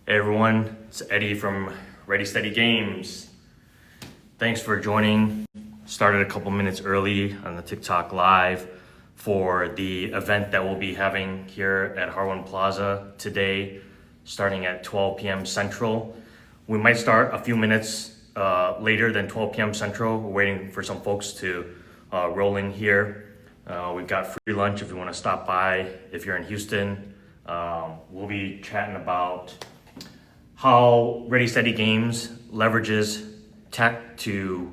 Hey everyone, it's Eddie from Ready Steady Games. Thanks for joining. Started a couple minutes early on the TikTok live for the event that we'll be having here at Harwan Plaza today, starting at 12 p.m. Central. We might start a few minutes later than 12 p.m. Central. We're waiting for some folks to roll in here. We've got free lunch if you want to stop by. If you're in Houston, we'll be chatting about how Ready Steady Games leverages tech to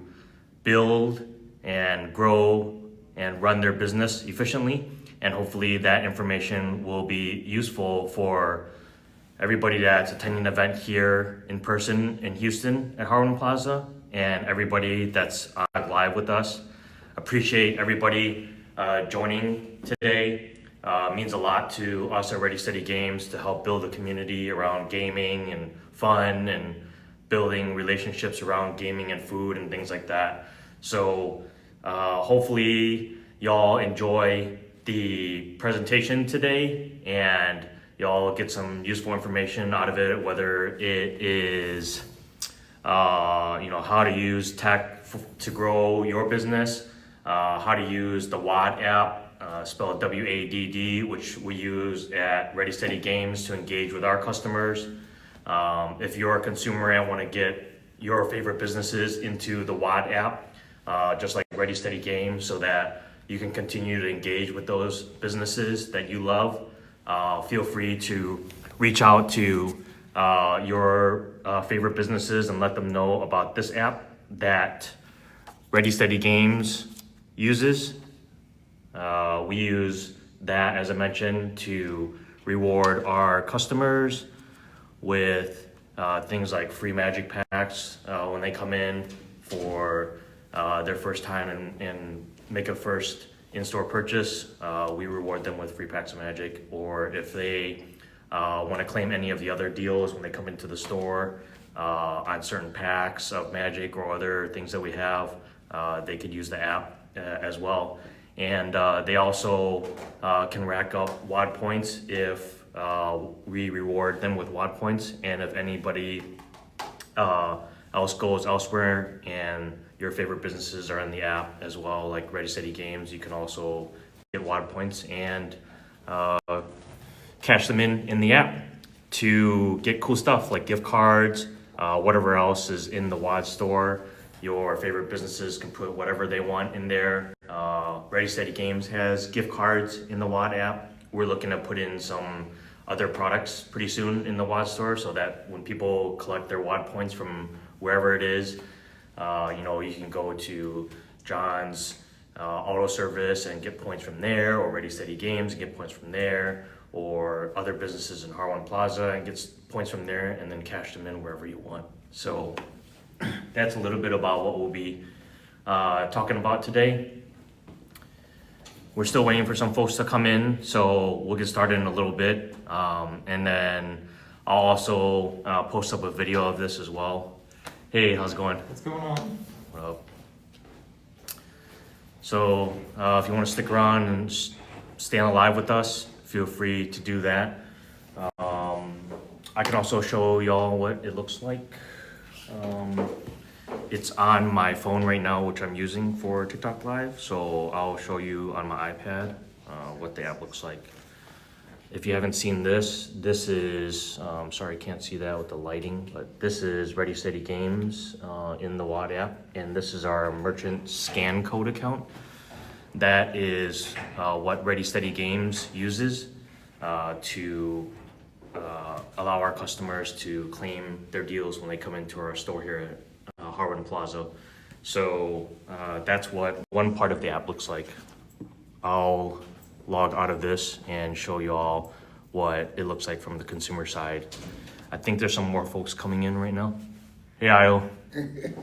build and grow and run their business efficiently. And hopefully that information will be useful for everybody that's attending the event here in person in Houston at Harwan Plaza and everybody that's live with us. Appreciate everybody joining today. Means a lot to us at Ready Steady Games to help build a community around gaming and fun and building relationships around gaming and food and things like that. So hopefully y'all enjoy the presentation today and y'all get some useful information out of it, whether it is how to use tech to grow your business, how to use the WAD app, spelled WADD, which we use at Ready Steady Games to engage with our customers. If you're a consumer and want to get your favorite businesses into the WAD app, just like Ready Steady Games, so that you can continue to engage with those businesses that you love, feel free to reach out to your favorite businesses and let them know about this app that Ready Steady Games uses. We use that, as I mentioned, to reward our customers with things like free magic packs when they come in for their first time and make a first in-store purchase. We reward them with free packs of magic, or if they want to claim any of the other deals when they come into the store on certain packs of magic or other things that we have, they could use the app as well. And they also can rack up WAD points if we reward them with WAD points. And if anybody else goes elsewhere and your favorite businesses are in the app as well, like Ready Steady Games, you can also get WAD points and cash them in the app to get cool stuff like gift cards, whatever else is in the WAD store. Your favorite businesses can put whatever they want in there. Ready Steady Games has gift cards in the WAD app. We're looking to put in some other products pretty soon in the WAD store so that when people collect their WAD points from wherever it is, you can go to John's Auto Service and get points from there, or Ready Steady Games and get points from there, or other businesses in Harwan Plaza and get points from there, and then cash them in wherever you want. So that's a little bit about what we'll be talking about today. We're still waiting for some folks to come in, so we'll get started in a little bit. And then I'll also post up a video of this as well. Hey, how's it going? What's going on? What up? So if you want to stick around and stay on live with us, feel free to do that. I can also show y'all what it looks like. It's on my phone right now, which I'm using for TikTok Live. So I'll show you on my iPad what the app looks like. If you haven't seen this is, sorry, I can't see that with the lighting, but this is Ready Steady Games in the WAD app. And this is our merchant scan code account. That is what Ready Steady Games uses to allow our customers to claim their deals when they come into our store here at Harwan Plaza. So that's what one part of the app looks like. I'll log out of this and show you all what it looks like from the consumer side. I think there's some more folks coming in right now. Hey, Io. Good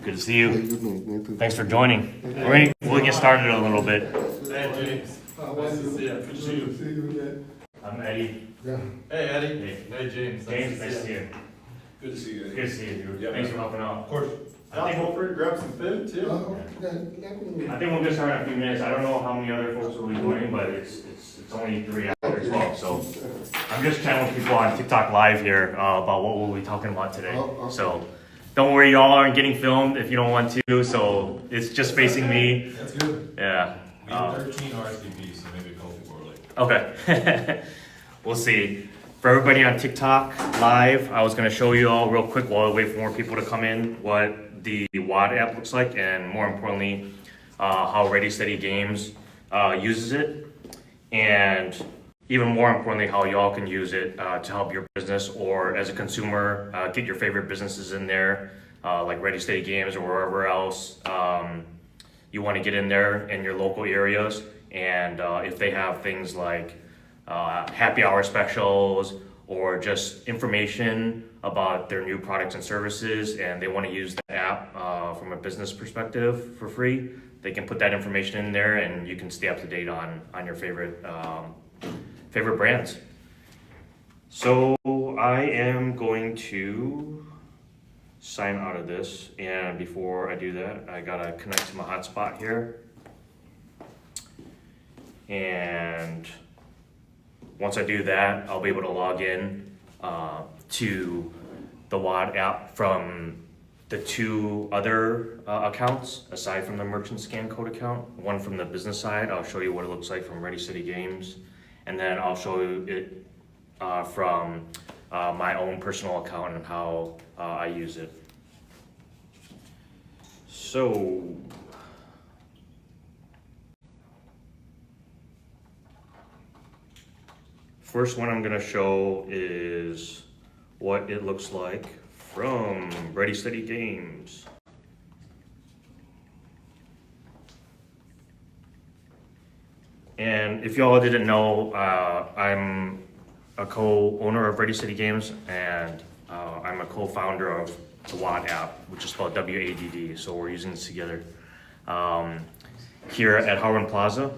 to see you. Thanks for joining. We'll get started a little bit. Hey, James. Nice to see you. Good to see you. I'm Eddie. Hey, Eddie. Hey, James. James, nice to see you. Good to see you. Good to see you, dude. Yep. Thanks for helping out. Of course. I think Feel free to grab some food too. we'll get started in a few minutes. I don't know how many other folks will be joining, but it's only 3 hours as well. So I'm just chatting with people on TikTok Live here about what we'll be talking about today. Okay. So don't worry, y'all aren't getting filmed if you don't want to. So it's just facing me. That's good. Yeah. We have 13 RSVPs, so maybe a couple people are late. Okay. We'll see. For everybody on TikTok Live, I was going to show you all real quick while I wait for more people to come in what the WAD app looks like, and more importantly, how Ready Steady Games uses it, and even more importantly, how y'all can use it to help your business, or as a consumer, get your favorite businesses in there, like Ready Steady Games or wherever else you want to get in there in your local areas. And if they have things like happy hour specials or just information about their new products and services, and they want to use the app from a business perspective for free, they can put that information in there and you can stay up to date on your favorite brands. So I am going to sign out of this, and before I do that, I gotta connect to my hotspot here. And once I do that, I'll be able to log in to the WAD app from the two other accounts, aside from the merchant scan code account. One from the business side, I'll show you what it looks like from Ready City Games. And then I'll show you it from my own personal account and how I use it. So, first one I'm gonna show is what it looks like from Ready Steady Games. And if y'all didn't know, I'm a co-owner of Ready Steady Games, and I'm a co-founder of the WAD app, which is spelled WADD, so we're using this together here at Howard Plaza.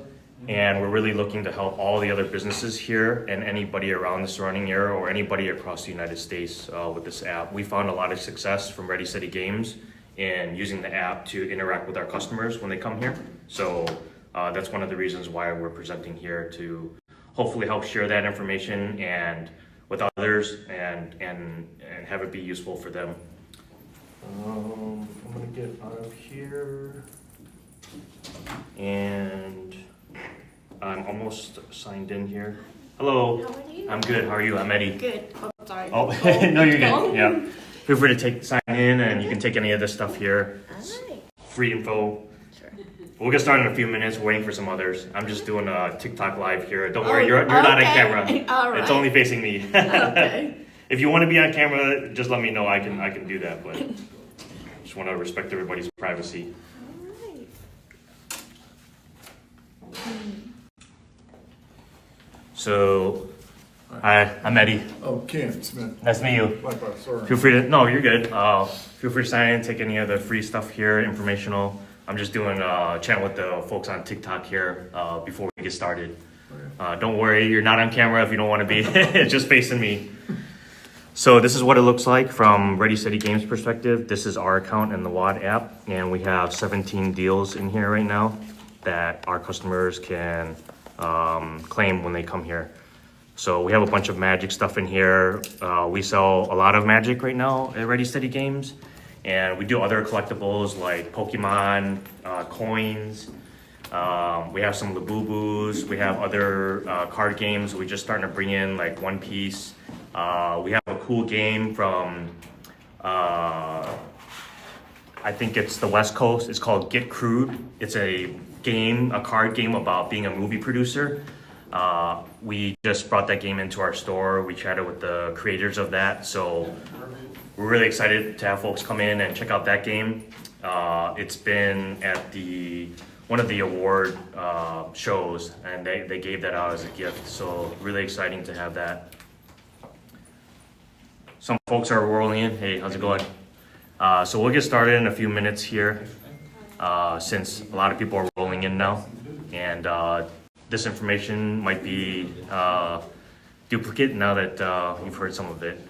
And we're really looking to help all the other businesses here and anybody around the surrounding area or anybody across the United States with this app. We found a lot of success from Ready Steady Games in using the app to interact with our customers when they come here. So that's one of the reasons why we're presenting here, to hopefully help share that information and with others and have it be useful for them. I'm gonna get out of here, and I'm almost signed in here. Hello. How are you? I'm good. How are you? I'm Eddie. Good. Oh, sorry. Oh, no, you're good. Yeah. Feel free to sign in, and you can take any of this stuff here. Alright. Free info. Sure. We'll get started in a few minutes. We're waiting for some others. I'm just doing a TikTok live here. Don't worry, you're not on camera. All right. It's only facing me. Okay. If you want to be on camera, just let me know. I can do that, but just want to respect everybody's privacy. Alright. So, hi, I'm Eddie. Oh, Ken Smith. Nice to meet you. Likewise, sorry. Feel free to, no, you're good. Feel free to sign in, take any of the free stuff here, informational. I'm just doing chatting with the folks on TikTok here before we get started. Don't worry, you're not on camera if you don't want to be. It's just facing me. So this is what it looks like from Ready Steady Games perspective. This is our account in the WAD app, and we have 17 deals in here right now that our customers can claim when they come here. So we have a bunch of Magic stuff in here. We sell a lot of Magic right now at Ready Steady Games, and we do other collectibles like Pokemon, coins. We have some Labubu's. We have other card games. We're just starting to bring in like One Piece. We have a cool game from, I think it's the West Coast. It's called Get Crude. It's a card game about being a movie producer. We just brought that game into our store. We chatted with the creators of that. So we're really excited to have folks come in and check out that game. It's been at one of the award shows, and they gave that out as a gift. So really exciting to have that. Some folks are rolling in. Hey, how's it going? So we'll get started in a few minutes here, since a lot of people are rolling in now. And this information might be duplicate now that you've heard some of it.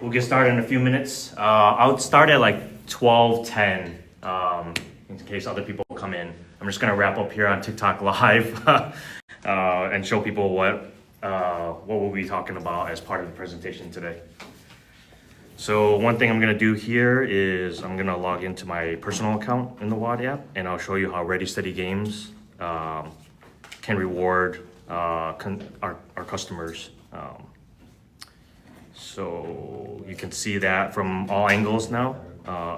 We'll get started in a few minutes. I'll start at like 12:10. in case other people come in. I'm just gonna wrap up here on TikTok Live and show people what we'll be talking about as part of the presentation today. So one thing I'm gonna do here is I'm gonna log into my personal account in the WAD app, and I'll show you how Ready Steady Games can reward our customers. So you can see that from all angles now.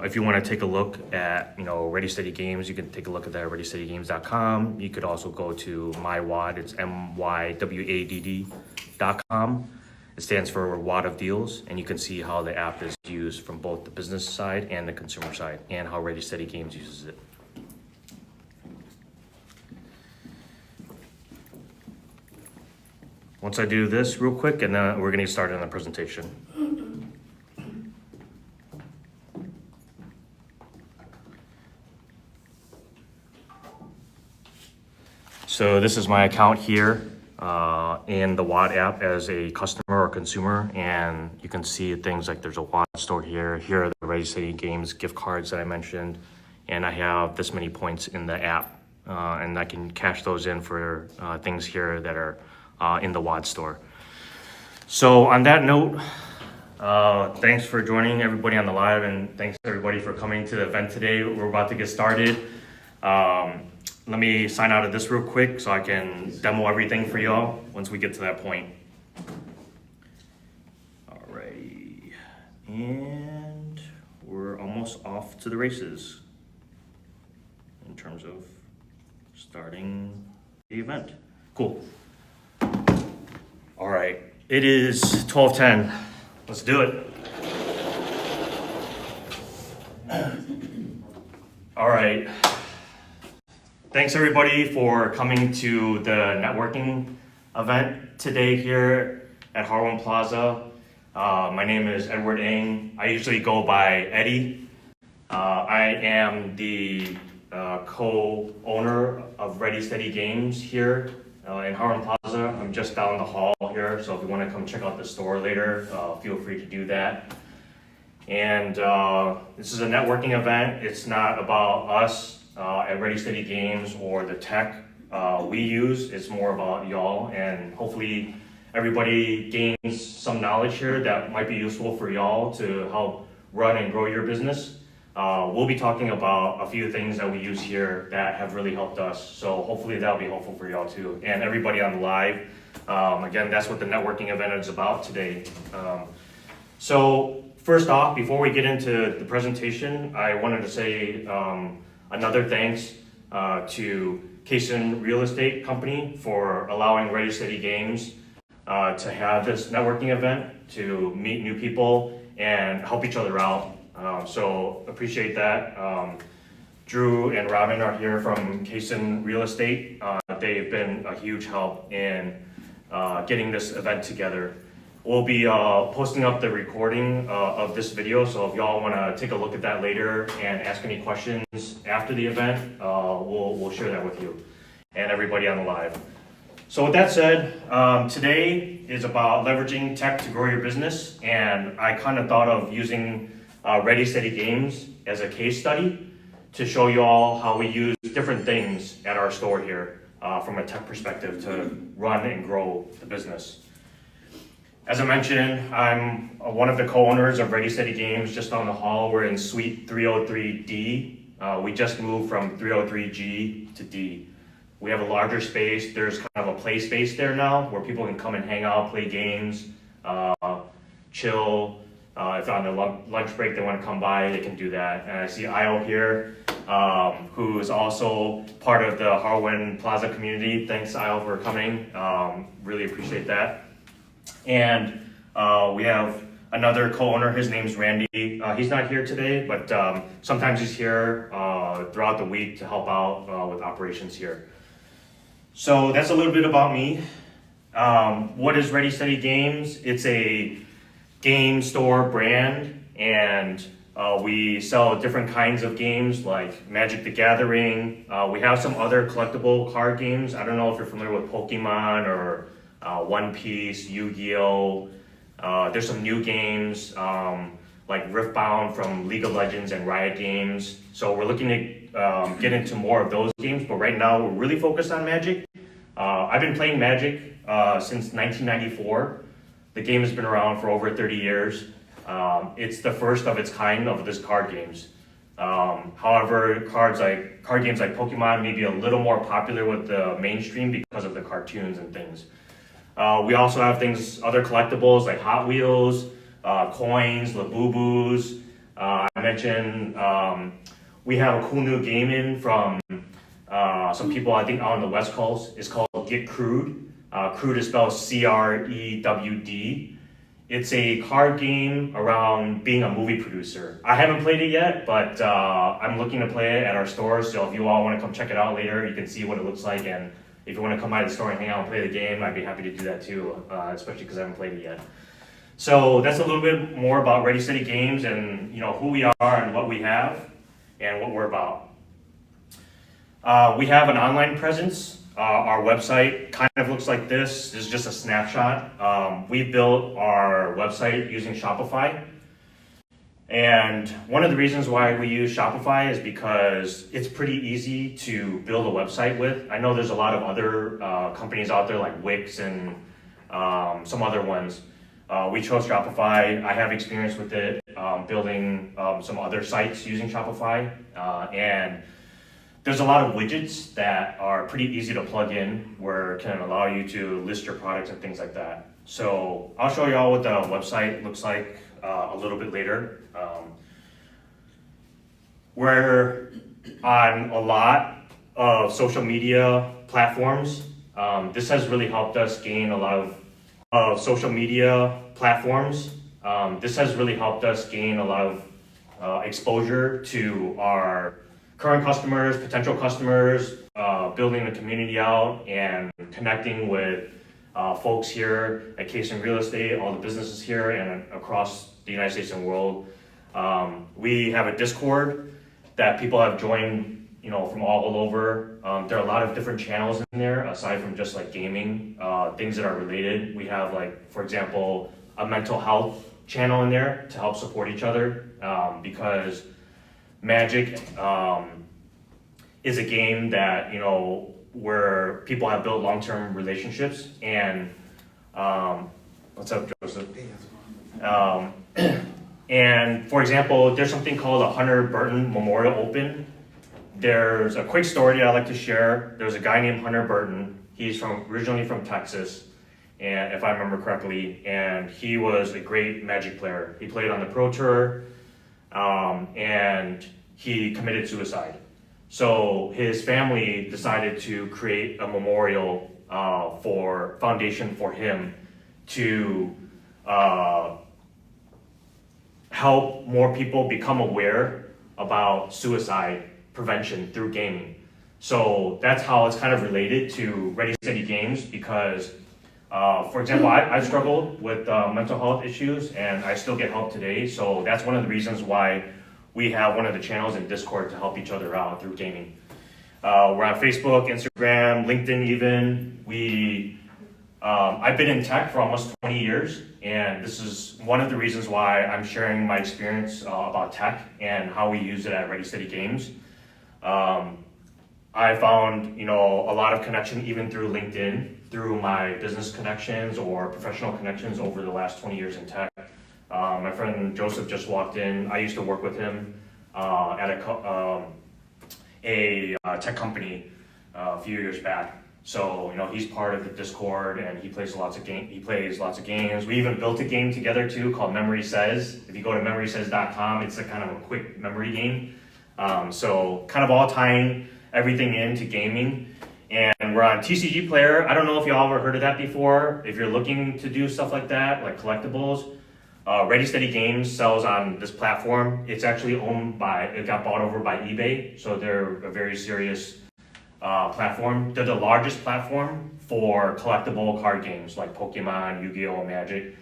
If you want to take a look at, Ready Steady Games, you can take a look at that at readysteadygames.com. You could also go to MyWAD, it's MYWADD.com. It stands for Wad of Deals, and you can see how the app is used from both the business side and the consumer side, and how Ready Steady Games uses it. Once I do this real quick, and then we're gonna get started on the presentation. So this is my account here in the WAD app as a customer or consumer, and you can see things like there's a WAD store here. Here are the Ready Steady Games gift cards that I mentioned, and I have this many points in the app, and I can cash those in for things here that are in the WAD store. So on that note, thanks for joining everybody on the live, and thanks everybody for coming to the event today. We're about to get started. Let me sign out of this real quick so I can demo everything for y'all once we get to that point. Alrighty, and we're almost off to the races in terms of starting the event. Cool. All right, it is 12:10. Let's do it. All right. Thanks everybody for coming to the networking event today here at Harwin Plaza. My name is Edward Ng. I usually go by Eddie. I am the co-owner of Ready Steady Games here in Harwin Plaza. I'm just down the hall here, so if you want to come check out the store later, feel free to do that. And this is a networking event. It's not about us at Ready Steady Games or the tech we use. It's more about y'all, and hopefully everybody gains some knowledge here that might be useful for y'all to help run and grow your business. We'll be talking about a few things that we use here that have really helped us, so hopefully that'll be helpful for y'all too, and everybody on the live. Again, that's what the networking event is about today. So first off, before we get into the presentation, I wanted to say another thanks to Kaysen Real Estate Company for allowing Ready Steady Games to have this networking event to meet new people and help each other out. So appreciate that. Drew and Robin are here from Kaysen Real Estate. They've been a huge help in getting this event together. We'll be posting up the recording of this video, so if y'all want to take a look at that later and ask any questions after the event, we'll share that with you and everybody on the live. So with that said, today is about leveraging tech to grow your business, and I kind of thought of using Ready Steady Games as a case study to show you all how we use different things at our store here from a tech perspective to run and grow the business. As I mentioned, I'm one of the co-owners of Ready Steady Games just down the hall. We're in suite 303D. We just moved from 303G to D. We have a larger space. There's kind of a play space there now where people can come and hang out, play games, chill. If on the lunch break they want to come by, they can do that. And I see Io here, who is also part of the Harwin Plaza community. Thanks, Io, for coming. Really appreciate that. And we have another co-owner. His name's Randy. He's not here today, but sometimes he's here throughout the week to help out with operations here. So that's a little bit about me. What is Ready Steady Games? It's a game store brand, and we sell different kinds of games like Magic the Gathering. We have some other collectible card games. I don't know if you're familiar with Pokemon or One Piece, Yu-Gi-Oh! There's some new games. like Riftbound from League of Legends and Riot Games. So we're looking to get into more of those games, but right now we're really focused on Magic. I've been playing Magic since 1994. The game has been around for over 30 years. It's the first of its kind of this card games. However, card games like Pokemon may be a little more popular with the mainstream because of the cartoons and things. We also have other collectibles like Hot Wheels, coins, Labubus. I mentioned we have a cool new game in from some people I think out on the West Coast. It's called Get Crude. Crude is spelled CREWD. It's a card game around being a movie producer. I haven't played it yet, but I'm looking to play it at our store. So if you all want to come check it out later, you can see what it looks like. And if you want to come by the store and hang out and play the game, I'd be happy to do that too, especially because I haven't played it yet. So that's a little bit more about Ready Steady Games and who we are and what we have and what we're about. We have an online presence. Our website kind of looks like this. This is just a snapshot. We built our website using Shopify. And one of the reasons why we use Shopify is because it's pretty easy to build a website with. I know there's a lot of other companies out there like Wix and some other ones. We chose Shopify. I have experience with it, building some other sites using Shopify. And there's a lot of widgets that are pretty easy to plug in where it can allow you to list your products and things like that. So I'll show you all what the website looks like a little bit later. We're on a lot of social media platforms. This has really helped us gain a lot of social media platforms. This has really helped us gain a lot of exposure to our current customers, potential customers, building the community out and connecting with folks here at Case Real Estate, all the businesses here and across the United States and world. We have a Discord that people have joined, from all over. There are a lot of different channels in there aside from just like gaming, things that are related. We have for example, a mental health channel in there to help support each other because Magic is a game that where people have built long-term relationships and what's up, Joseph? And for example, there's something called a Hunter Burton Memorial Open. There's a quick story that I like to share. There's a guy named Hunter Burton. He's originally from Texas, and if I remember correctly, and he was a great Magic player. He played on the Pro Tour. And he committed suicide. So his family decided to create a memorial foundation for him to help more people become aware about suicide prevention through gaming. So that's how it's kind of related to Ready Steady Games because for example, I've struggled with mental health issues and I still get help today. So that's one of the reasons why we have one of the channels in Discord to help each other out through gaming. We're on Facebook, Instagram, LinkedIn even. I've been in tech for almost 20 years and this is one of the reasons why I'm sharing my experience about tech and how we use it at Ready Steady Games. I found, a lot of connection even through LinkedIn, through my business connections or professional connections over the last 20 years in tech. My friend Joseph just walked in. I used to work with him at a tech company a few years back. So he's part of the Discord and he plays lots of games. We even built a game together too called Memory Says. If you go to memorysays.com, it's a kind of a quick memory game. So kind of all tying everything into gaming. And we're on TCG Player. I don't know if y'all ever heard of that before. If you're looking to do stuff like that, like collectibles, Ready Steady Games sells on this platform. It's actually it got bought over by eBay. So they're a very serious platform. They're the largest platform for collectible card games like Pokemon, Yu-Gi-Oh, Magic.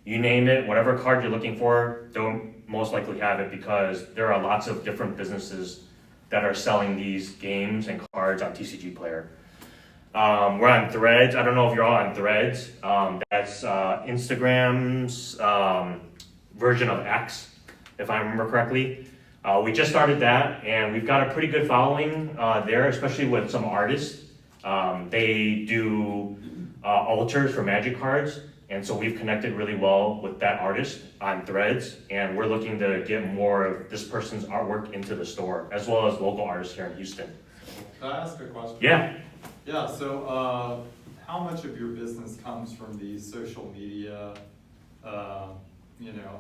You name it, whatever card you're looking for, they'll most likely have it because there are lots of different businesses that are selling these games and cards on TCG Player. We're on Threads. I don't know if you're all on Threads. That's Instagram's version of X. if I remember correctly. We just started that, and we've got a pretty good following there, especially with some artists. They do alters for Magic cards, and so we've connected really well with that artist on Threads, and we're looking to get more of this person's artwork into the store, as well as local artists here in Houston. Can I ask a question? Yeah. Yeah, so how much of your business comes from these social media,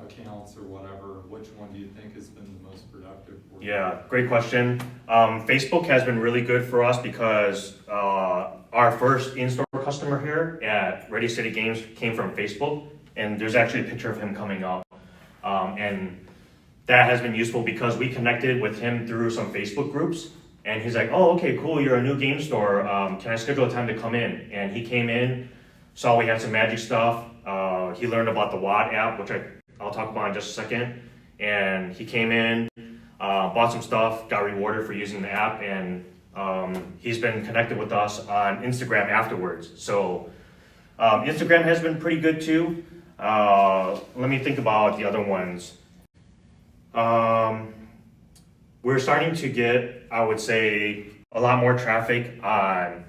accounts or whatever? Which one do you think has been the most productive for you? Yeah, great question. Facebook has been really good for us because our first in-store customer here at Ready City Games came from Facebook, and there's actually a picture of him coming up. And that has been useful because we connected with him through some Facebook groups, and he's like, oh, okay, cool, you're a new game store. Can I schedule a time to come in? And he came in, saw we had some Magic stuff. He learned about the WAD app, which I'll talk about in just a second. And he came in, bought some stuff, got rewarded for using the app, and he's been connected with us on Instagram afterwards. So Instagram has been pretty good too. Let me think about the other ones. We're starting to get, I would say, a lot more traffic on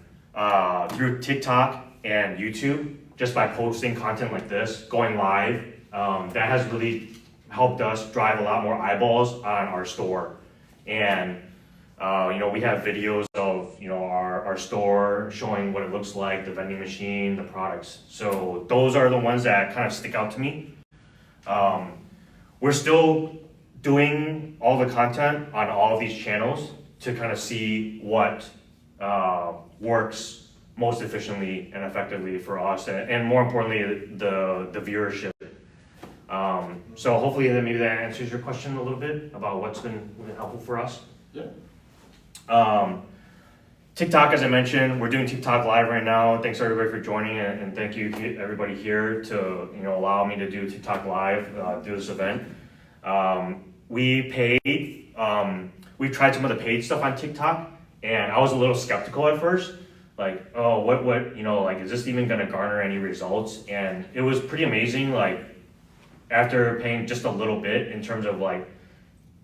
through TikTok and YouTube, just by posting content like this, going live. That has really helped us drive a lot more eyeballs on our store. And we have videos of our store showing what it looks like, the vending machine, the products. So those are the ones that kind of stick out to me. We're still doing all the content on all of these channels to kind of see what works most efficiently and effectively for us, and more importantly, the viewership. So hopefully maybe that answers your question a little bit about what's been helpful for us. Yeah. TikTok, as I mentioned, we're doing TikTok live right now. Thanks everybody for joining, and thank you everybody here to allow me to do TikTok live through this event. We've tried some of the paid stuff on TikTok, and I was a little skeptical at first. Like, oh, what, is this even gonna garner any results? And it was pretty amazing, after paying just a little bit in terms of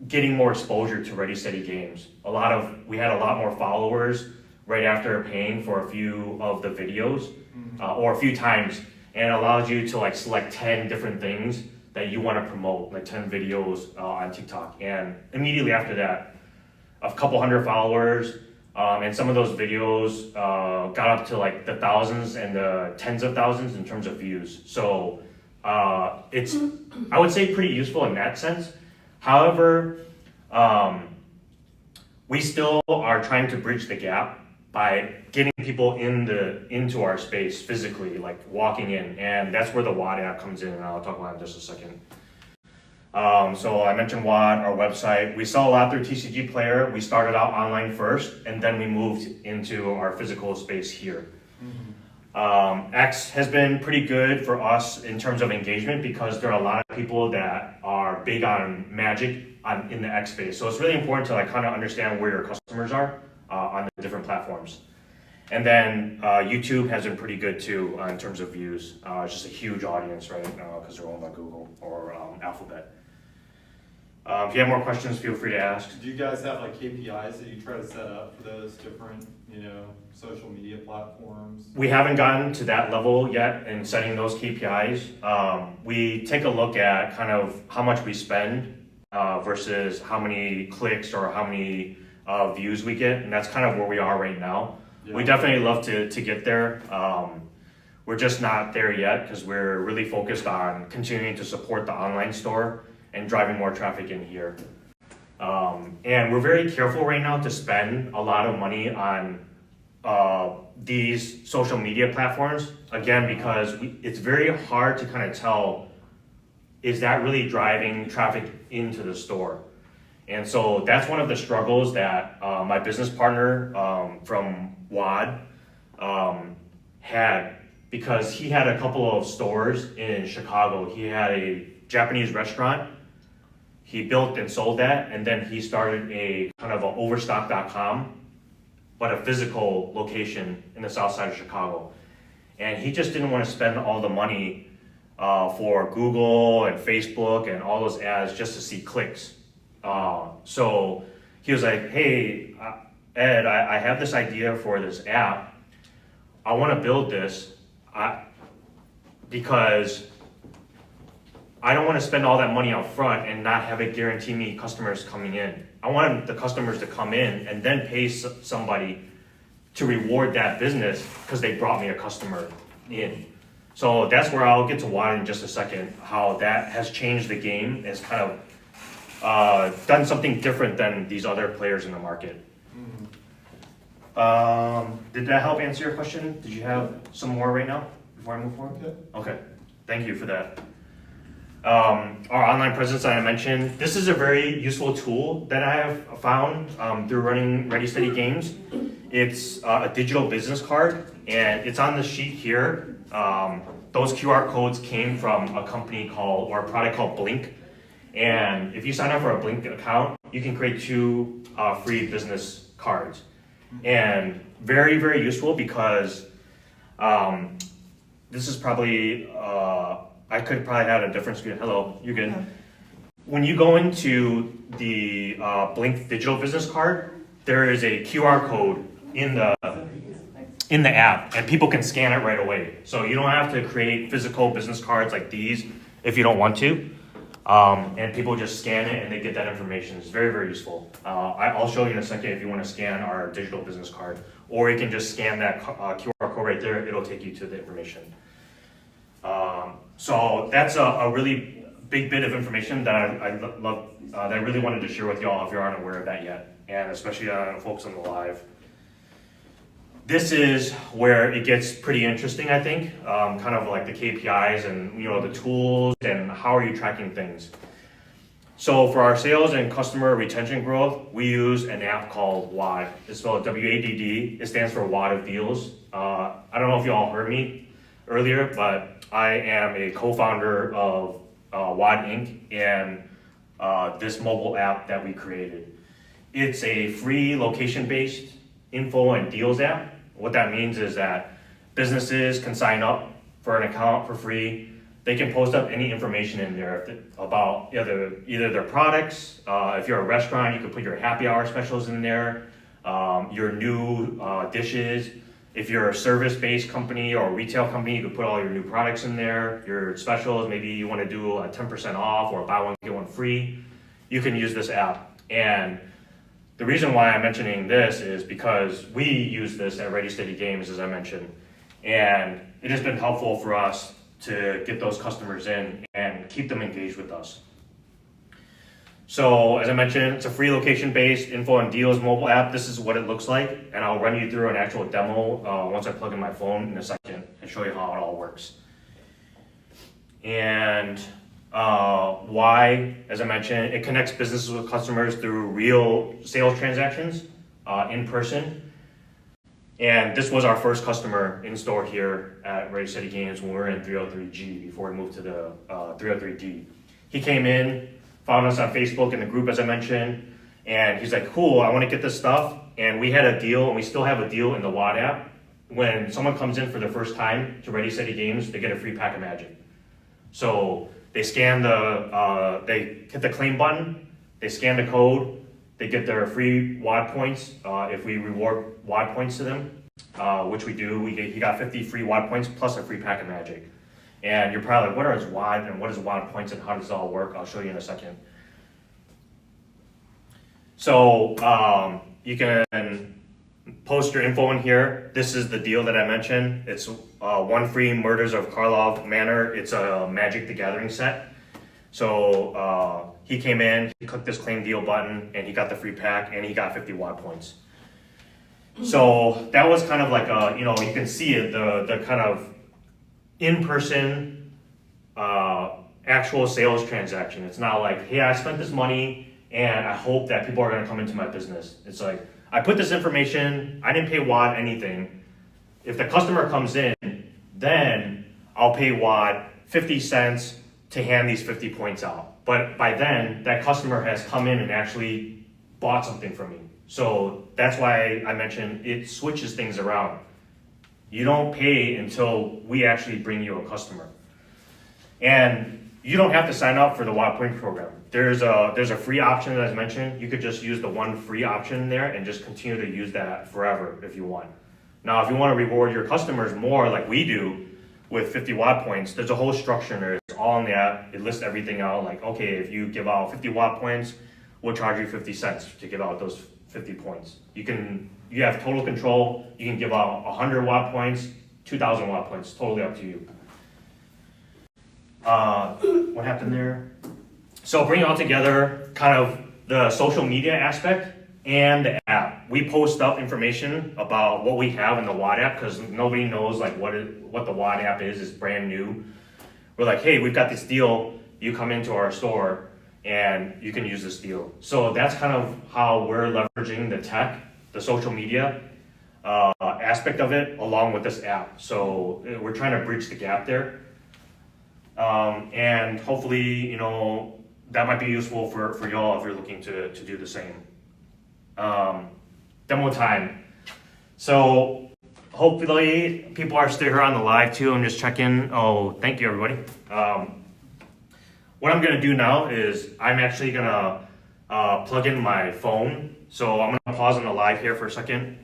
getting more exposure to Ready Steady Games. We had a lot more followers right after paying for a few of the videos, or a few times, and it allows you to select 10 different things that you wanna promote, 10 videos on TikTok. And immediately after that, a couple hundred followers, and some of those videos got up to the thousands and the tens of thousands in terms of views. So it's, I would say, pretty useful in that sense. However, we still are trying to bridge the gap by getting people into our space physically, walking in, and that's where the WAD app comes in, and I'll talk about it in just a second. So I mentioned WAD, our website. We sell a lot through TCG Player. We started out online first, and then we moved into our physical space here. X has been pretty good for us in terms of engagement because there are a lot of people that are big on Magic in the X space. So it's really important to kind of understand where your customers are on the different platforms. And then YouTube has been pretty good too in terms of views. It's just a huge audience, right? Because they're owned by Google or Alphabet. If you have more questions, feel free to ask. Do you guys have KPIs that you try to set up for those different, social media platforms? We haven't gotten to that level yet in setting those KPIs. We take a look at kind of how much we spend versus how many clicks or how many views we get, and that's kind of where we are right now. Yeah. We definitely love to get there. We're just not there yet because we're really focused on continuing to support the online store and driving more traffic in here. And we're very careful right now to spend a lot of money on these social media platforms, again, because it's very hard to kind of tell, is that really driving traffic into the store? And so that's one of the struggles that my business partner from WAD had, because he had a couple of stores in Chicago. He had a Japanese restaurant. He built and sold that, and then he started a kind of an overstock.com, but a physical location in the south side of Chicago. And he just didn't want to spend all the money for Google and Facebook and all those ads just to see clicks. So he was like, hey, Ed, I have this idea for this app. I want to build this because I don't want to spend all that money up front and not have it guarantee me customers coming in. I want the customers to come in and then pay somebody to reward that business because they brought me a customer in. So that's where I'll get to WAD in just a second, how that has changed the game. It's kind of done something different than these other players in the market. Did that help answer your question? Did you have some more right now before I move forward? Okay, thank you for that. Our online presence that I mentioned, this is a very useful tool that I have found through running Ready Steady Games. It's a digital business card, and it's on the sheet here. Those QR codes came from a company or a product called Blink. And if you sign up for a Blink account, you can create 2 free business cards. And very, very useful because this is probably, I could probably have a different screen. Hello, you're good. Yeah. When you go into the Blink digital business card, there is a QR code in the app, and people can scan it right away. So you don't have to create physical business cards like these if you don't want to. And people just scan it and they get that information. It's very, very useful. I'll show you in a second if you want to scan our digital business card, or you can just scan that QR code right there. It'll take you to the information. So that's a really big bit of information that I love, that I really wanted to share with y'all if you aren't aware of that yet, and especially folks on the live. This is where it gets pretty interesting, I think, kind of like the KPIs and the tools and how are you tracking things. So for our sales and customer retention growth, we use an app called WAD. It's spelled WADD. It stands for WAD of Deals. I don't know if you all heard me earlier, but I am a co-founder of WAD Inc. and this mobile app that we created. It's a free location-based info and deals app. What that means is that businesses can sign up for an account for free. They can post up any information in there about either their products. If you're a restaurant, you can put your happy hour specials in there, your new dishes. If you're a service-based company or a retail company, you can put all your new products in there, your specials. Maybe you want to do a 10% off or buy one, get one free. You can use this app. And the reason why I'm mentioning this is because we use this at Ready Steady Games, as I mentioned, and it has been helpful for us to get those customers in and keep them engaged with us. So as I mentioned, it's a free location-based info and deals mobile app. This is what it looks like, and I'll run you through an actual demo once I plug in my phone in a second and show you how it all works. And why, as I mentioned, it connects businesses with customers through real sales transactions in person. And this was our first customer in store here at Ready Steady Games when we were in 303G before we moved to the 303D. He came in, found us on Facebook in the group, as I mentioned, and he's like, cool, I want to get this stuff. And we had a deal, and we still have a deal in the WAD app. When someone comes in for the first time to Ready Steady Games, they get a free pack of Magic. So they scan they hit the claim button, they scan the code, they get their free WAD points if we reward WAD points to them, which we do. He got 50 free WAD points plus a free pack of Magic. And you're probably like, what is WAD and what is WAD points and how does it all work? I'll show you in a second. So you can post your info in here. This is the deal that I mentioned. It's one free Murders of Karlov Manor. It's a Magic the Gathering set. So he came in, he clicked this claim deal button, and he got the free pack, and he got 50 WAD points. So that was kind of like a, you can see it, the kind of in-person actual sales transaction. It's not like, hey, I spent this money and I hope that people are going to come into my business. It's like, I put this information, I didn't pay WAD anything. If the customer comes in, then I'll pay WAD 50 cents to hand these 50 points out. But by then, that customer has come in and actually bought something from me. So that's why I mentioned it switches things around. You don't pay until we actually bring you a customer. And you don't have to sign up for the Watt Point program. There's a free option that I mentioned. You could just use the one free option there and just continue to use that forever if you want. Now, if you want to reward your customers more like we do with 50 Watt points, there's a whole structure in there. It's all in the app. It lists everything out. Like, okay, if you give out 50 Watt points, we'll charge you 50 cents to give out those 50 points. You have total control. You can give out 100 Watt points, 2,000 Watt points, totally up to you. What happened there? So bring it all together, kind of the social media aspect and the app. We post up information about what we have in the Watt app because nobody knows like what the Watt app is. It's brand new. We're like, hey, we've got this deal. You come into our store and you can use this deal. So that's kind of how we're leveraging the tech, the social media aspect of it, along with this app. So we're trying to bridge the gap there. And hopefully, you know, that might be useful for y'all if you're looking to do the same. Demo time. So hopefully people are still here on the live too. I'm just checking. Oh, thank you everybody. What I'm gonna do now is I'm actually gonna plug in my phone. So I'm gonna pause on the live here for a second.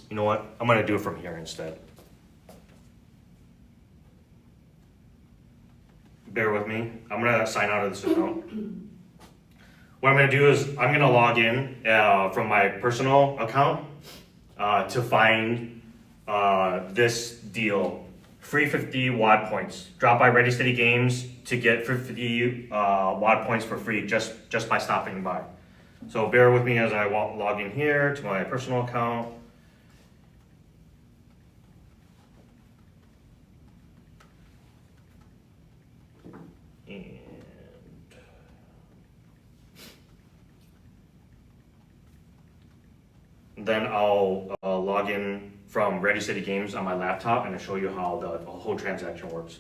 You know what? I'm gonna do it from here instead. Bear with me. I'm gonna sign out of this account. What I'm gonna do is I'm gonna log in from my personal account to find this deal. Free 50 Watt points. Drop by Ready Steady Games to get 50 Watt points for free just by stopping by. So bear with me as I log in here to my personal account. Then I'll log in from Ready Steady Games on my laptop and I'll show you how the whole transaction works.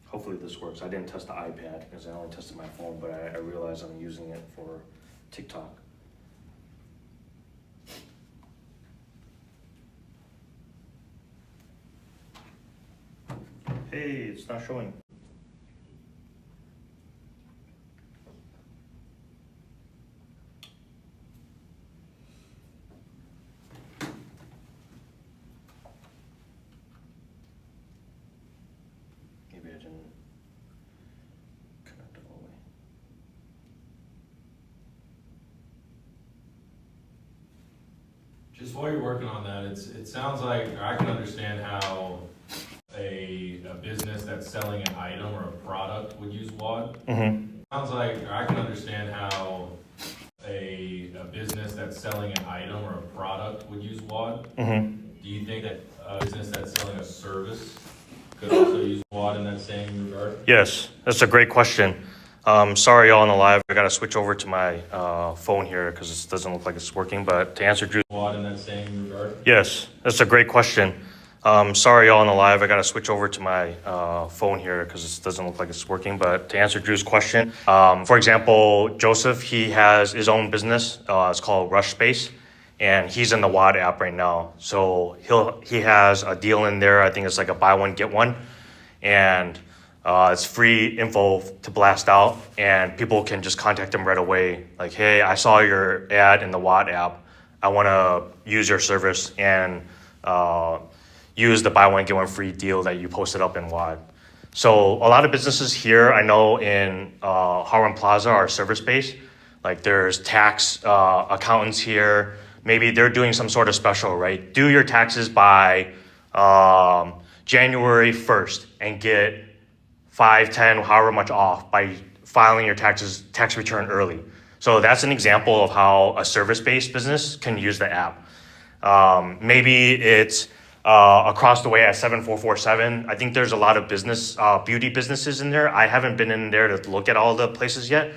Hopefully this works. I didn't test the iPad because I only tested my phone, but I realize I'm using it for TikTok. Hey, it's not showing. Maybe I didn't connect it all the way. Just while you're working on that, it sounds like, or I can understand how a business that's selling an item or a product would use Watt. Sounds like, or I can understand how a business that's selling an item or a product would use Watt. Do you think that a business that's selling a service could also use Watt in that same regard? Yes, that's a great question. Sorry, y'all on the live. I gotta switch over to my phone here because it doesn't look like it's working. But to answer Drew's Watt in that same regard? yes, that's a great question. Sorry, y'all on the live. I gotta switch over to my phone here because it doesn't look like it's working. But to answer Drew's question, for example, Joseph, he has his own business. It's called Rush Space, and he's in the Watt app right now. So he has a deal in there. I think it's like a buy one get one, and it's free info to blast out, and people can just contact him right away. Like, hey, I saw your ad in the Watt app. I want to use your service and use the buy one get one free deal that you posted up in Watt. So a lot of businesses here, I know in Harlem Plaza are service based. Like there's tax accountants here. Maybe they're doing some sort of special, right? Do your taxes by January 1st and get 5, 10, however much off by filing your tax return early. So that's an example of how a service-based business can use the app. Maybe it's across the way at 7447. I think there's a lot of beauty businesses in there. I haven't been in there to look at all the places yet.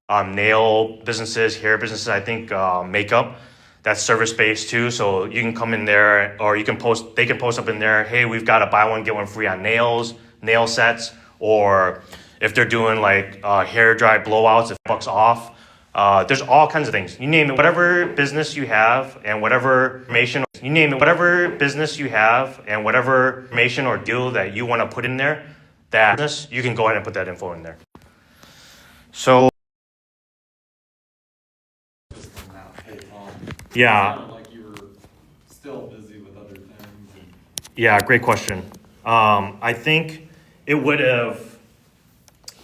Nail businesses, hair businesses, I think makeup. That's service-based too. So you can come in there, or they can post up in there, hey, we've got a buy one, get one free on nails, nail sets, or If they're doing like hair dry blowouts, if $5 off, there's all kinds of things. You name it, whatever business you have and whatever information, you name it, whatever business you have and whatever information or deal that you want to put in there, that business, you can go ahead and put that info in there. So, Hey, Tom. yeah. It sounded like you were still busy with other things. Yeah, great question. I think it would have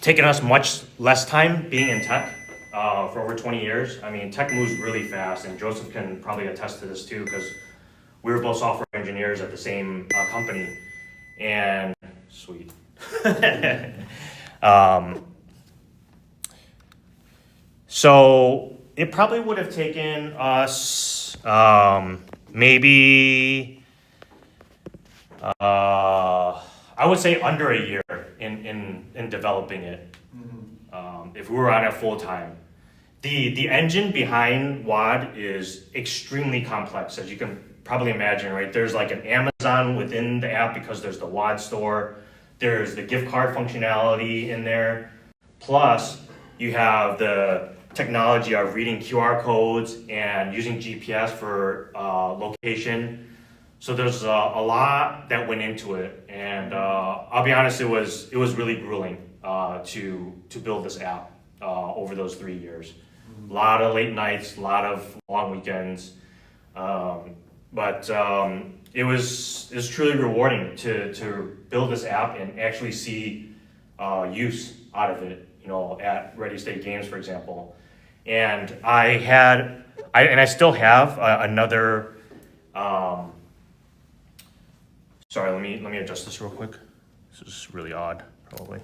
taken us much less time being in tech for over 20 years. I mean, tech moves really fast, and Joseph can probably attest to this too, because we were both software engineers at the same company. And sweet. So it probably would have taken us maybe I would say under a year in developing it. If we were on it full time. The engine behind WAD is extremely complex, as you can probably imagine, right? There's like an Amazon within the app because there's the WAD store. There's the gift card functionality in there. Plus, you have the technology of reading QR codes and using GPS for location. So there's a lot that went into it, and I'll be honest, it was really grueling to build this app over those 3 years. A lot of late nights, a lot of long weekends, but it was truly rewarding to build this app and actually see use out of it. You know, at Ready State Games, for example, and I still have another. Sorry, let me adjust this real quick. This is really odd, probably.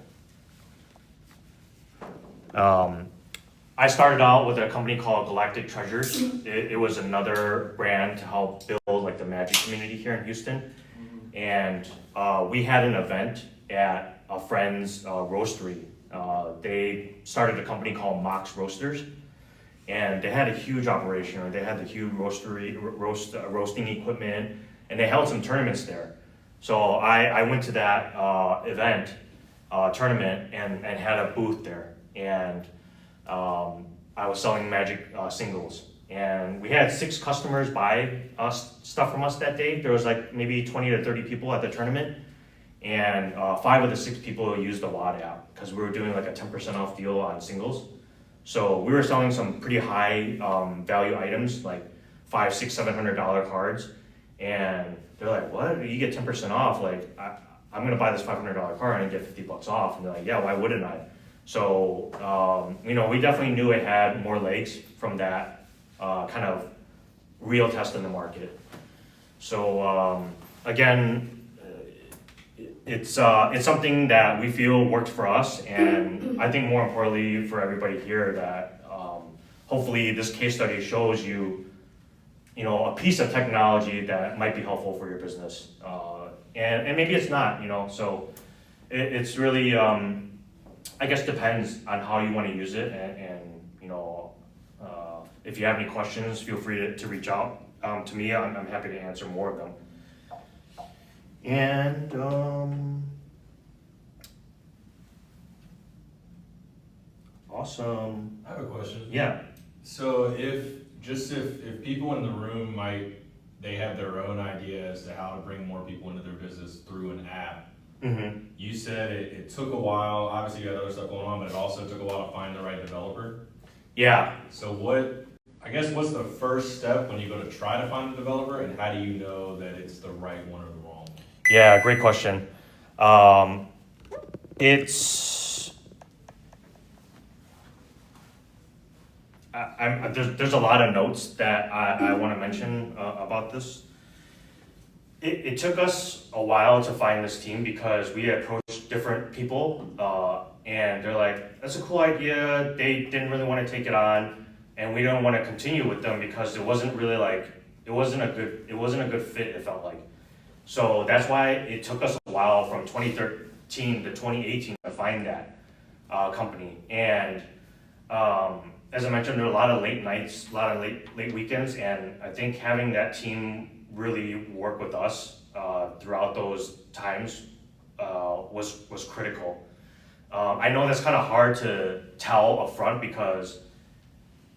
I started out with a company called Galactic Treasures. It was another brand to help build like the Magic community here in Houston. And we had an event at a friend's roastery. They started a company called Mox Roasters. And they had a huge operation, or they had the huge roasting equipment, and they held some tournaments there. So I went to that event, tournament, and had a booth there. And I was selling Magic singles. And we had 6 customers buy stuff from us that day. There was like maybe 20 to 30 people at the tournament. And 5 of the 6 people used the WAD app because we were doing like a 10% off deal on singles. So we were selling some pretty high value items, like $500, $600, $700 cards. And they're like, what? You get 10% off? Like, I'm gonna buy this $500 card and get $50 off. And they're like, yeah, why wouldn't I? So, you know, we definitely knew it had more legs from that kind of real test in the market. So, again, it's something that we feel worked for us, and I think more importantly for everybody here that hopefully this case study shows you, you know, a piece of technology that might be helpful for your business, and maybe it's not, you know. So it's really I guess depends on how you want to use it, and you know, if you have any questions, feel free to reach out to me. I'm happy to answer more of them. And awesome. I have a question. Yeah. So if people in the room they have their own idea as to how to bring more people into their business through an app. Mm-hmm. You said it took a while. Obviously, you had other stuff going on, but it also took a while to find the right developer. Yeah. So what's the first step when you go to try to find a developer, and how do you know that it's the right one or the wrong one? Yeah, great question. There's a lot of notes that I want to mention about this. It took us a while to find this team because we approached different people, and they're like, "That's a cool idea." They didn't really want to take it on, and we don't want to continue with them because it wasn't really like it wasn't a good fit. It felt like. So that's why it took us a while from 2013 to 2018 to find that company. And as I mentioned, there were a lot of late nights, a lot of late weekends, and I think having that team really work with us throughout those times was critical. I know that's kind of hard to tell up front because,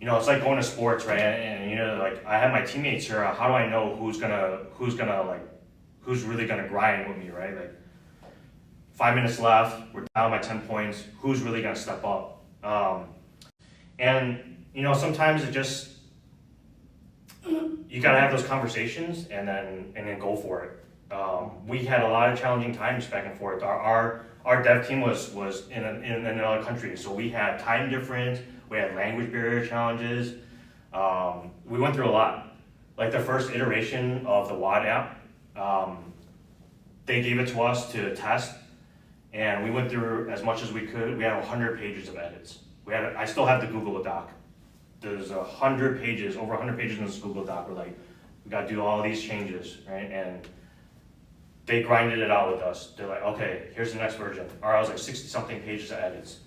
it's like going to sports, right? And like I have my teammates here. How do I know who's really gonna grind with me, right? Like 5 minutes left, we're down by 10 points. Who's really gonna step up? And sometimes it just you gotta have those conversations and then go for it. We had a lot of challenging times back and forth. Our dev team was in another country, so we had time difference. We had language barrier challenges. We went through a lot. Like the first iteration of the WAD app, they gave it to us to test, and we went through as much as we could. We had 100 pages of edits. I still have the Google Doc. There's 100 pages, over 100 pages in this Google Doc. We're like, we got to do all these changes, right? And they grinded it out with us. They're like, okay, here's the next version. Or I was like 60 something pages of edits.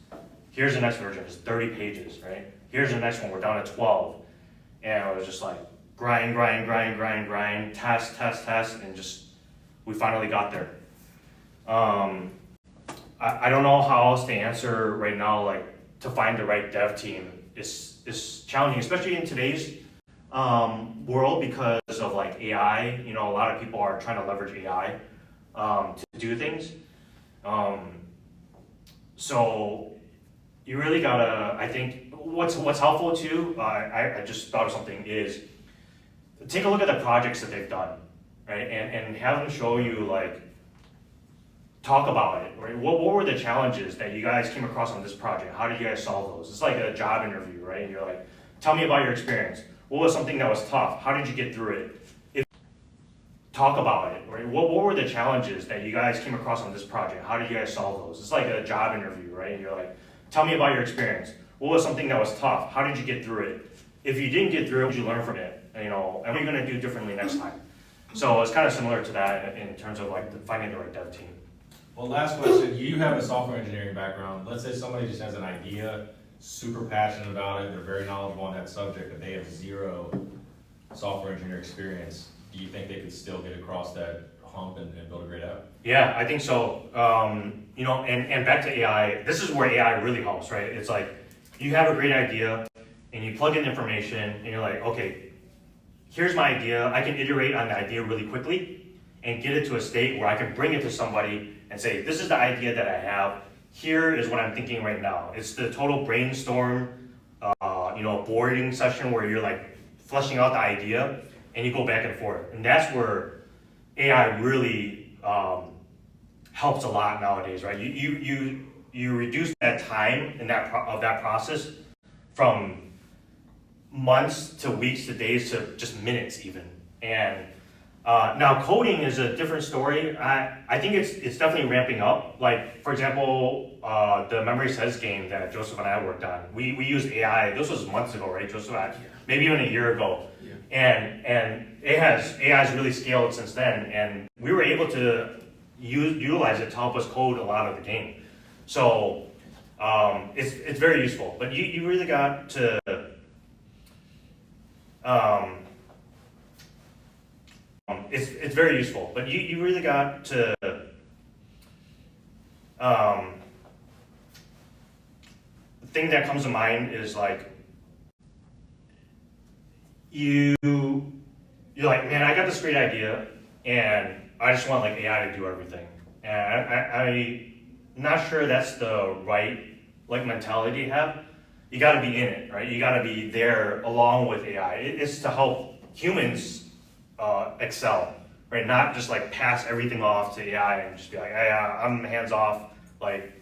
Here's the next version, it's 30 pages, right? Here's the next one, we're down to 12. And I was just like, grind, test, and we finally got there. I don't know how else to answer right now, like to find the right dev team is challenging, especially in today's world because of like AI. A lot of people are trying to leverage AI to do things. So you really gotta, I think, what's helpful too, I just thought of something, is take a look at the projects that they've done, right? And have them show you, like, talk about it, right? What were the challenges that you guys came across on this project? How did you guys solve those? It's like a job interview, right? You're like, tell me about your experience. What was something that was tough? How did you get through it? Talk about it, right? What were the challenges that you guys came across on this project? How did you guys solve those? It's like a job interview, right? You're like, tell me about your experience. What was something that was tough? How did you get through it? If you didn't get through it, what did you learn from it? And what are you gonna do differently next time? So it's kind of similar to that in terms of like finding the right dev team. Well, last question, you have a software engineering background. Let's say somebody just has an idea, super passionate about it, they're very knowledgeable on that subject, but they have zero software engineer experience. Do you think they could still get across that hump and build a great app? Yeah, I think so. And back to AI, this is where AI really helps, right? It's like, you have a great idea and you plug in information and you're like, okay, here's my idea. I can iterate on the idea really quickly and get it to a state where I can bring it to somebody and say, this is the idea that I have. Here is what I'm thinking right now. It's the total brainstorm, boarding session where you're like fleshing out the idea and you go back and forth. And that's where AI really helps a lot nowadays, right? You reduce that time in that process from months to weeks to days to just minutes even. And now coding is a different story. I think it's definitely ramping up. Like, for example, the Memory Says game that Joseph and I worked on, we used AI. This was months ago, right, Joseph? Maybe even a year ago. Yeah. And AI's really scaled since then, and we were able to utilize it to help us code a lot of the game. So it's very useful, but you really got to it's very useful, but you really got to the thing that comes to mind is like you're like, man, I got this great idea and I just want like AI to do everything. And I'm not sure that's the right like mentality to have. You got to be in it, right? You got to be there along with AI. It's to help humans excel, right? Not just like pass everything off to AI and just be like, hey, I'm hands off, like,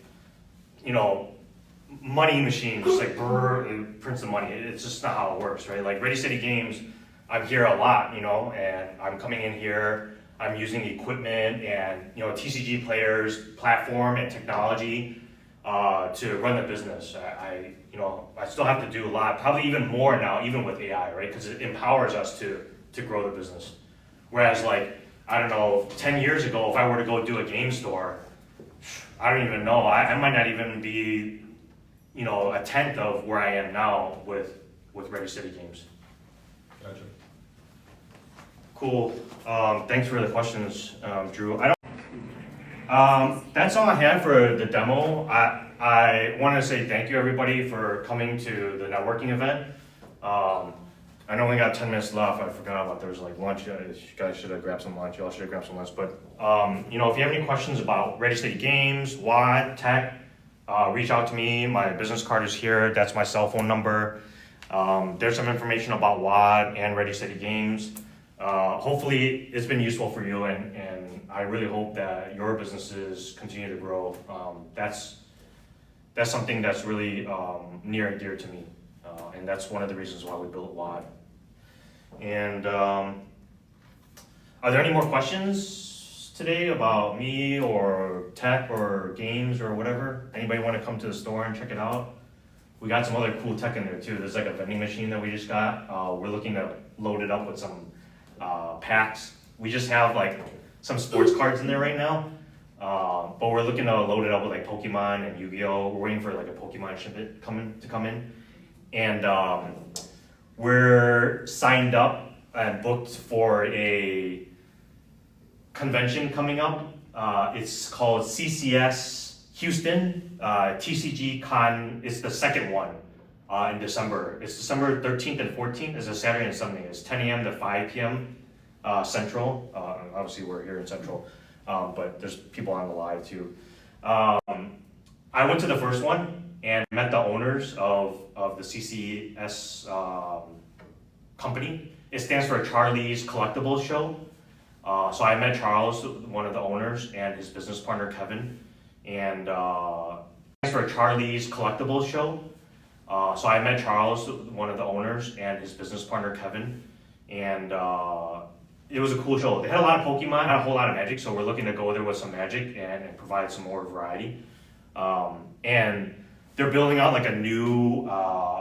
money machine, just like it prints the money. It's just not how it works, right? Like Ready Steady Games, I'm here a lot, and I'm coming in here, I'm using equipment and TCG players, platform and technology to run the business. I still have to do a lot, probably even more now, even with AI, right? Because it empowers us to grow the business. Whereas like, I don't know, 10 years ago, if I were to go do a game store, I don't even know, I might not even be, a tenth of where I am now with Ready Steady Games. Gotcha. Cool. Thanks for the questions, Drew. That's all I had for the demo. I want to say thank you everybody for coming to the networking event. I know we got 10 minutes left. I forgot about there was like lunch. You guys should have grabbed some lunch. You all should have grabbed some lunch. But you know, if you have any questions about Ready Steady Games, WAD, tech, reach out to me. My business card is here. That's my cell phone number. There's some information about WAD and Ready Steady Games. Hopefully it's been useful for you, and I really hope that your businesses continue to grow. That's something that's really near and dear to me, and that's one of the reasons why we built WAD. And are there any more questions today about me or tech or games or whatever? Anybody want to come to the store and check it out? We got some other cool tech in there too. There's like a vending machine that we just got. We're looking to load it up with some packs. We just have like some sports cards in there right now, but we're looking to load it up with like Pokemon and Yu-Gi-Oh. We're waiting for like a Pokemon shipment to come in, and we're signed up and booked for a convention coming up. It's called CCS Houston. TCG Con is the second one in December. It's December 13th and 14th. It's a Saturday and Sunday. It's 10 a.m. to 5 p.m. Central. Obviously, we're here in Central, but there's people on the live too. I went to the first one and met the owners of the CCS company. It stands for Charlie's Collectible Show. So I met Charles, one of the owners, and his business partner Kevin, and stands for Charlie's Collectible Show. So I met Charles, one of the owners, and his business partner Kevin, and it was a cool show. They had a lot of Pokemon, had a whole lot of Magic, so we're looking to go there with some Magic and provide some more variety. And they're building out like a new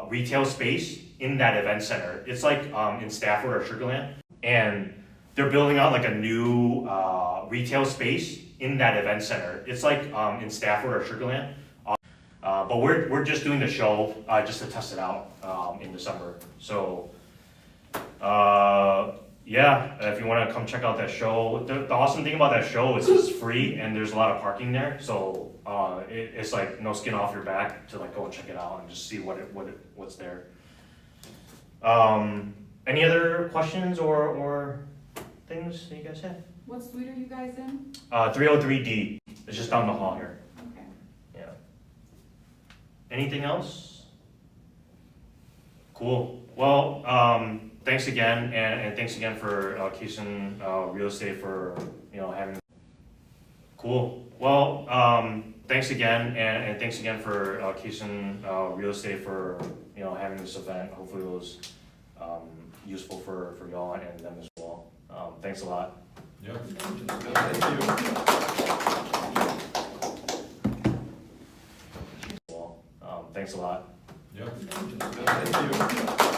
retail space in that event center. It's like in Stafford or Sugarland, and they're building out like a new retail space in that event center. It's like in Stafford or Sugarland. But we're just doing the show just to test it out in December. So yeah, if you want to come check out that show, the awesome thing about that show is it's free and there's a lot of parking there. So it's like no skin off your back to like go and check it out and just see what's there. Any other questions or things that you guys have? What suite are you guys in? 303D. It's just down the hall here. Okay. Yeah. Anything else? Cool. Well, thanks again, and thanks again for Keeson Real Estate for having. Cool. Well, thanks again, and thanks again for Keeson Real Estate for having this event. Hopefully, it was useful for y'all and them as well. Thanks a lot. Yep. Thank you. Thanks a lot. Yep. Thank you.